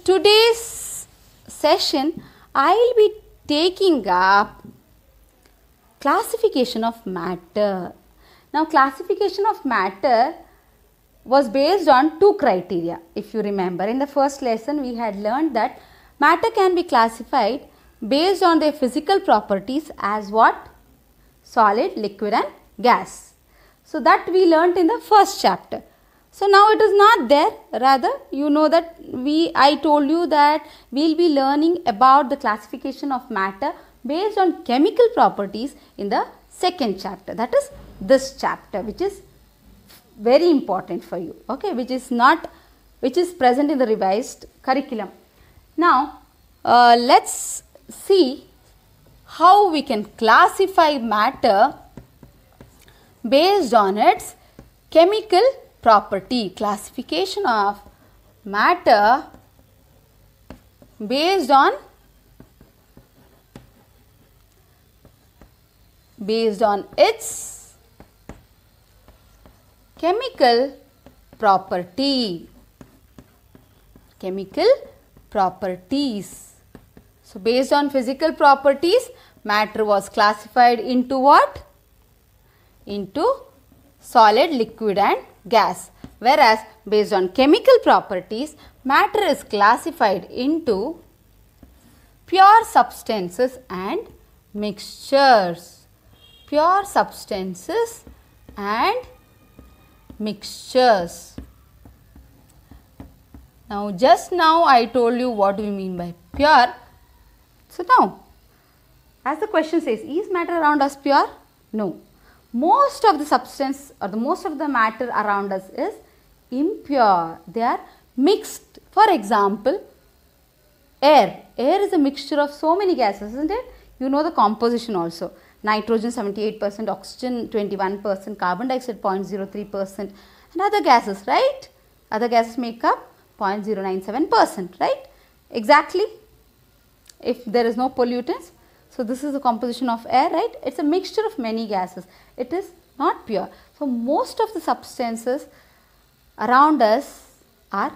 today's session, I will be taking up classification of matter. Now, classification of matter was based on two criteria. If you remember, in the first lesson, we had learned that matter can be classified based on their physical properties as what? Solid, liquid and gas. So, that we learnt in the first chapter. So, now it is not there, rather you know that I told you that we will be learning about the classification of matter based on chemical properties in the second chapter, that is this chapter, which is very important for you, okay, which is present in the revised curriculum. Now, let's see how we can classify matter based on its chemical property. Classification of matter based on its chemical property. Chemical properties. So, based on physical properties, matter was classified into what? Into solid, liquid and gas. Whereas, based on chemical properties, matter is classified into pure substances and mixtures. Pure substances and mixtures. Now, just now I told you what we mean by pure. So, now, as the question says, is matter around us pure? No. Most of the substance or most of the matter around us is impure. They are mixed. For example, air. Air is a mixture of so many gases, isn't it? You know the composition also. Nitrogen 78%, oxygen 21%, carbon dioxide 0.03% and other gases, right? Other gases make up 0.097%, right? Exactly. If there is no pollutants. So, this is the composition of air, right? It is a mixture of many gases. It is not pure. So, most of the substances around us are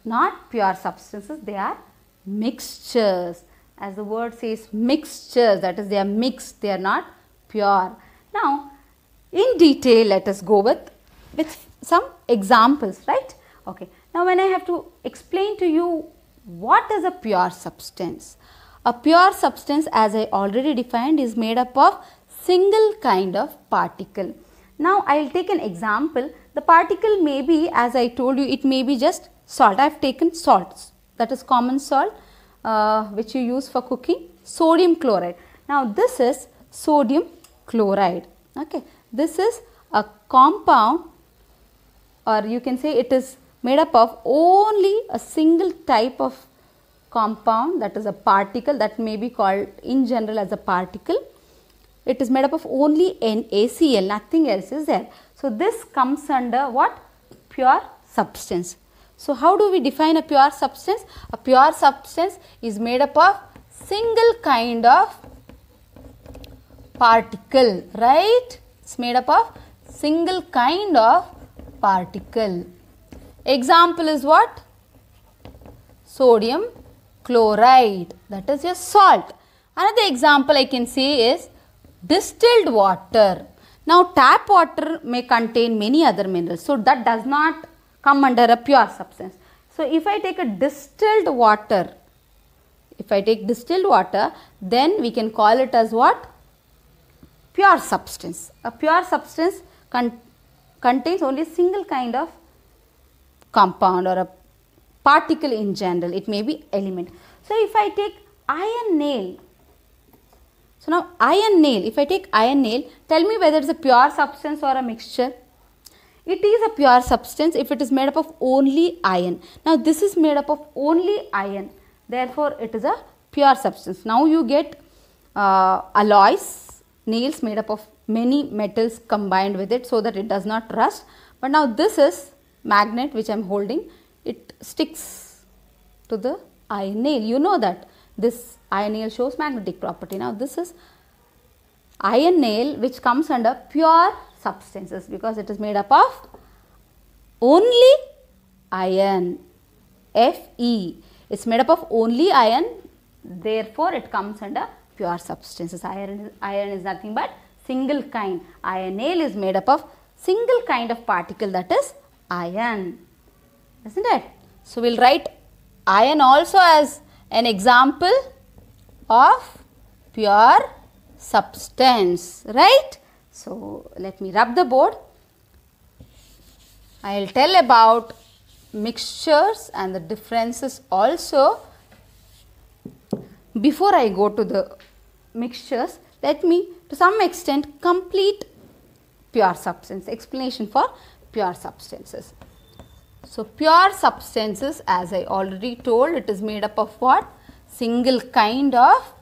not pure substances. They are mixtures. As the word says, mixtures, that is, they are mixed, they are not pure. Now, in detail, let us go with some examples, right? Okay. Now, when I have to explain to you what is a pure substance. A pure substance, as I already defined, is made up of single kind of particle. Now, I will take an example. The particle may be, as I told you, it may be just salt. I have taken salts, that is common salt, which you use for cooking, sodium chloride. Now, this is sodium chloride. Okay. This is a compound, or you can say it is made up of only a single type of compound, that is a particle, that may be called in general as a particle. It is made up of only NaCl, nothing else is there. So, this comes under what? Pure substance. So, how do we define a pure substance? A pure substance is made up of single kind of particle, right? It is made up of single kind of particle. Example is what? Sodium chloride, that is your salt. Another example I can say is distilled water. Now, tap water may contain many other minerals, so that does not come under a pure substance. So, if I take a distilled water, then we can call it as what? Pure substance. A pure substance contains only single kind of compound or a particle in general. It may be element. So, if I take iron nail. So, now iron nail, if I take iron nail, tell me whether it is a pure substance or a mixture. It is a pure substance if it is made up of only iron. Now, this is made up of only iron. Therefore, it is a pure substance. Now, you get alloys, nails made up of many metals combined with it so that it does not rust. But now, this is magnet which I am holding. It sticks to the iron nail. You know that this iron nail shows magnetic property. Now, this is iron nail which comes under pure substances because it is made up of only iron. Fe. It's made up of only iron, therefore it comes under pure substances. Iron is nothing but single kind. Ironale is made up of single kind of particle, that is iron, isn't it? So we'll write iron also as an example of pure substance, right? So let me rub the board. I will tell about mixtures and the differences also. Before I go to the mixtures, let me to some extent complete pure substance, explanation for pure substances. So pure substances, as I already told, it is made up of what? Single kind of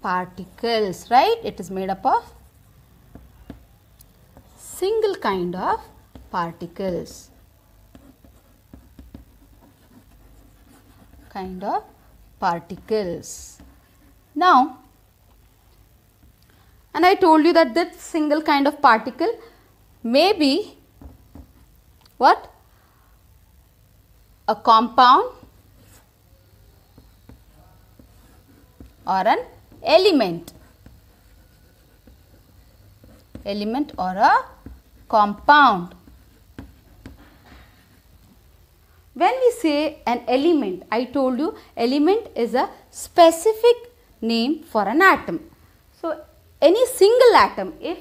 particles, right? It is made up of single kind of particles. Now, and I told you that this single kind of particle may be what? A compound or an element or a compound. When we say an element, I told you element is a specific name for an atom. So any single atom, if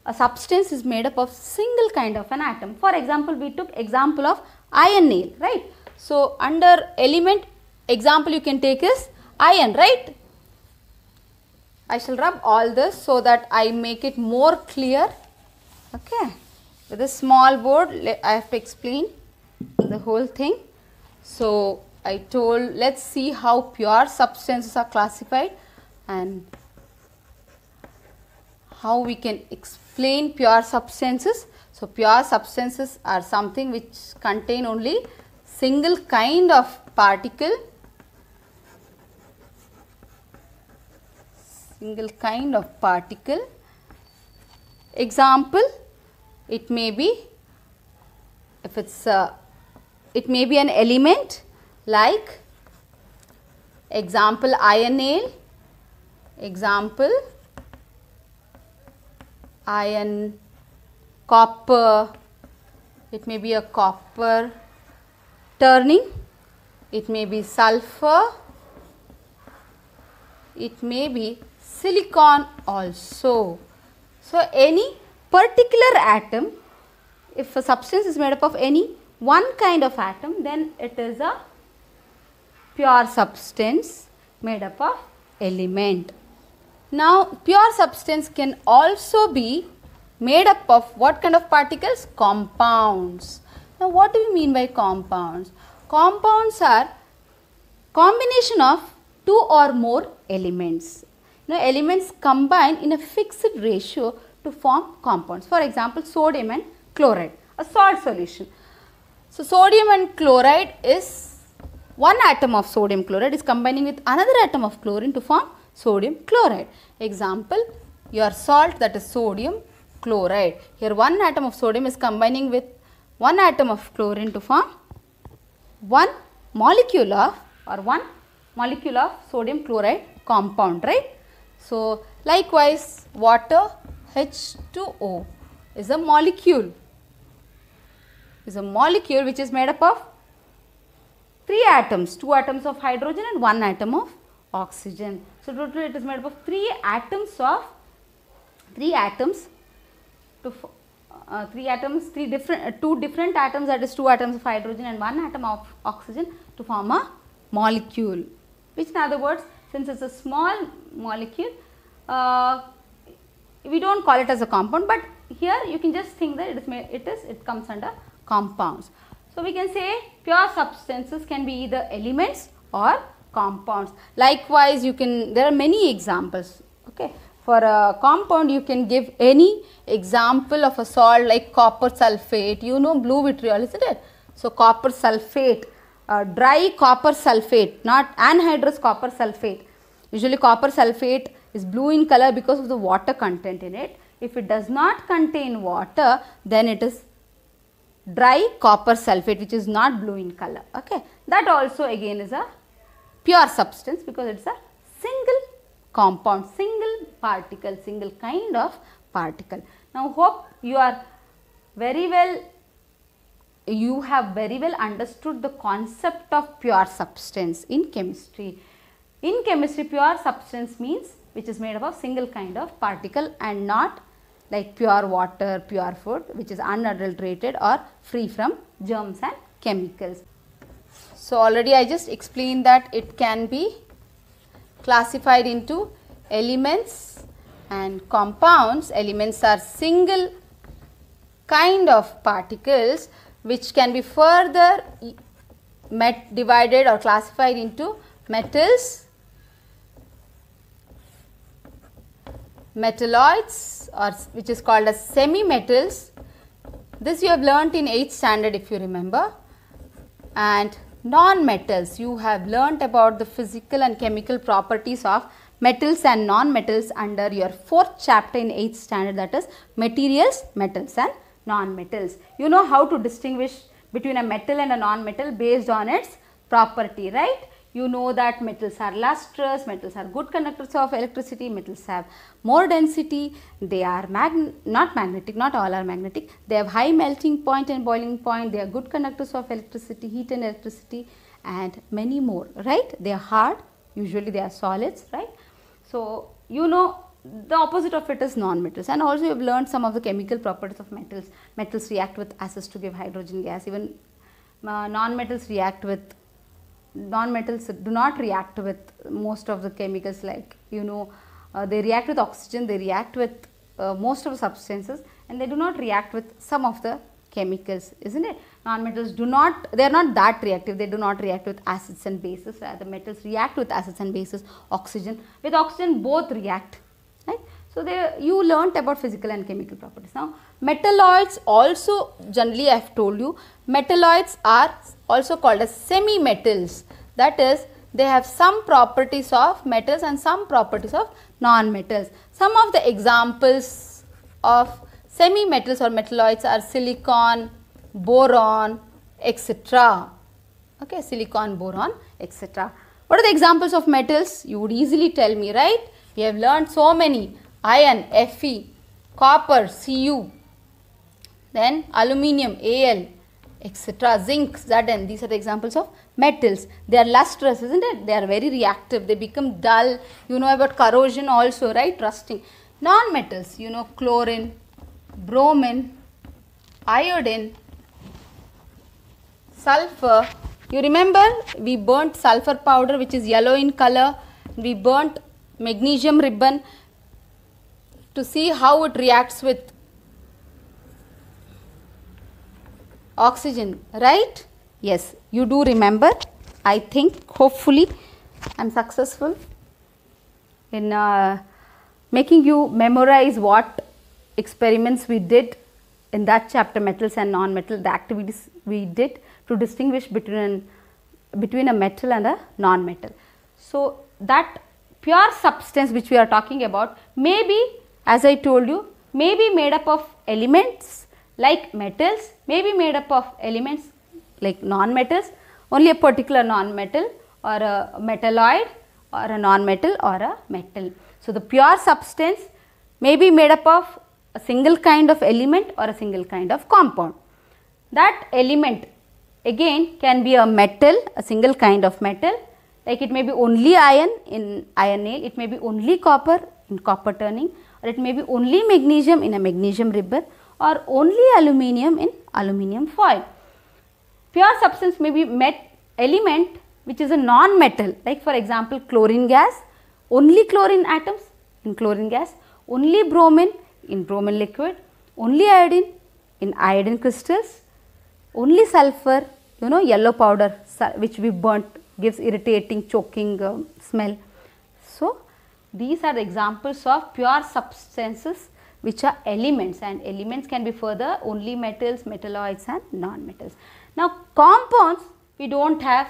a substance is made up of single kind of an atom, for example, we took example of ironale, right? So under element example you can take is iron, right? I shall rub all this so that I make it more clear. Okay, with a small board I have to explain the whole thing. So I told, let's see how pure substances are classified and how we can explain pure substances. So pure substances are something which contain only single kind of particle, Example, it may be, if it's it may be an element like example ironale, example iron, copper, it may be a copper turning, it may be sulfur, it may be silicon also. So any particular atom, if a substance is made up of any one kind of atom, then it is a pure substance made up of element. Now pure substance can also be made up of what kind of particles? Compounds. Now what do we mean by compounds? Compounds are combination of two or more elements. Now elements combine in a fixed ratio to form compounds. For example, sodium and chloride, a salt solution. So sodium and chloride is one atom of sodium chloride is combining with another atom of chlorine to form sodium chloride. Example, your salt, that is sodium chloride. Here one atom of sodium is combining with one atom of chlorine to form one molecule of sodium chloride compound, right? So likewise water H2O is a molecule which is made up of three atoms, two atoms of hydrogen and one atom of oxygen. So totally it is made up of two different atoms, that is two atoms of hydrogen and one atom of oxygen to form a molecule, which in other words, since it's a small molecule, we don't call it as a compound, but here you can just think that it comes under compounds. So we can say pure substances can be either elements or compounds. Likewise, there are many examples. Okay, for a compound you can give any example of a salt like copper sulfate. You know blue vitriol, isn't it? So copper sulfate, dry copper sulfate, not anhydrous copper sulfate. Usually copper sulfate is blue in color because of the water content in it. If it does not contain water, then it is dry copper sulfate, which is not blue in color. Okay, that also again is a pure substance because it's a single compound, single particle, single kind of particle. Now hope you have very well understood the concept of pure substance in chemistry. In chemistry, pure substance means which is made up of single kind of particle and not like pure water, pure food, which is unadulterated or free from germs and chemicals. So already I just explained that it can be classified into elements and compounds. Elements are single kind of particles which can be further divided or classified into metals, metalloids, or which is called as semi-metals. This you have learnt in 8th standard if you remember. And non-metals, you have learnt about the physical and chemical properties of metals and non-metals under your 4th chapter in 8th standard, that is materials, metals and non-metals. You know how to distinguish between a metal and a non-metal based on its property, right? You know that metals are lustrous, metals are good conductors of electricity, metals have more density, they are not magnetic, not all are magnetic, they have high melting point and boiling point, they are good conductors of electricity, heat and electricity, and many more, right? They are hard, usually they are solids, right? So you know the opposite of it is non-metals, and also you have learned some of the chemical properties of metals. Metals react with acids to give hydrogen gas, even non-metals do not react with most of the chemicals, like they react with oxygen, they react with most of the substances, and they do not react with some of the chemicals, isn't it? Non-metals they are not that reactive, they do not react with acids and bases, rather metals react with acids and bases. Oxygen, with oxygen both react, right? So you learnt about physical and chemical properties. Now metalloids also, generally I have told you, metalloids are also called as semi-metals, that is they have some properties of metals and some properties of non-metals. Some of the examples of semi-metals or metalloids are silicon, boron, etc. Okay, silicon, boron, etc. What are the examples of metals? You would easily tell me, right? We have learned so many: iron, Fe, copper, Cu, then aluminium, Al, etc., zinc, Zn. These are the examples of metals. They are lustrous, isn't it? They are very reactive. They become dull. You know about corrosion also, right? Rusting. Non-metals, you know, chlorine, bromine, iodine, sulfur. You remember we burnt sulfur powder, which is yellow in color. We burnt magnesium ribbon to see how it reacts with oxygen, right? Yes, you do remember. I think hopefully I am successful in making you memorize what experiments we did in that chapter, metals and non-metal, the activities we did to distinguish between a metal and a non-metal. So that pure substance which we are talking about may be, as I told you, may be made up of elements like metals, may be made up of elements like non-metals, only a particular non-metal, or a metalloid, or a non-metal, or a metal. So the pure substance may be made up of a single kind of element or a single kind of compound. That element again can be a metal, a single kind of metal, like it may be only iron in iron nail, it may be only copper in copper turning, or it may be only magnesium in a magnesium ribbon, or only aluminium in aluminium foil. Pure substance may be element which is a non-metal, like for example chlorine gas, only chlorine atoms in chlorine gas, only bromine in bromine liquid, only iodine in iodine crystals, only sulfur, you know, yellow powder which we burnt gives irritating choking smell. So these are the examples of pure substances which are elements, and elements can be further only metals, metalloids and non-metals. Now compounds, we do not have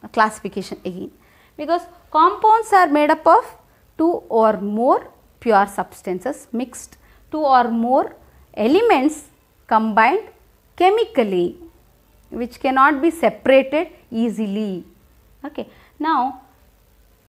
a classification again, because compounds are made up of two or more pure substances mixed, two or more elements combined chemically, which cannot be separated easily. Okay. Now,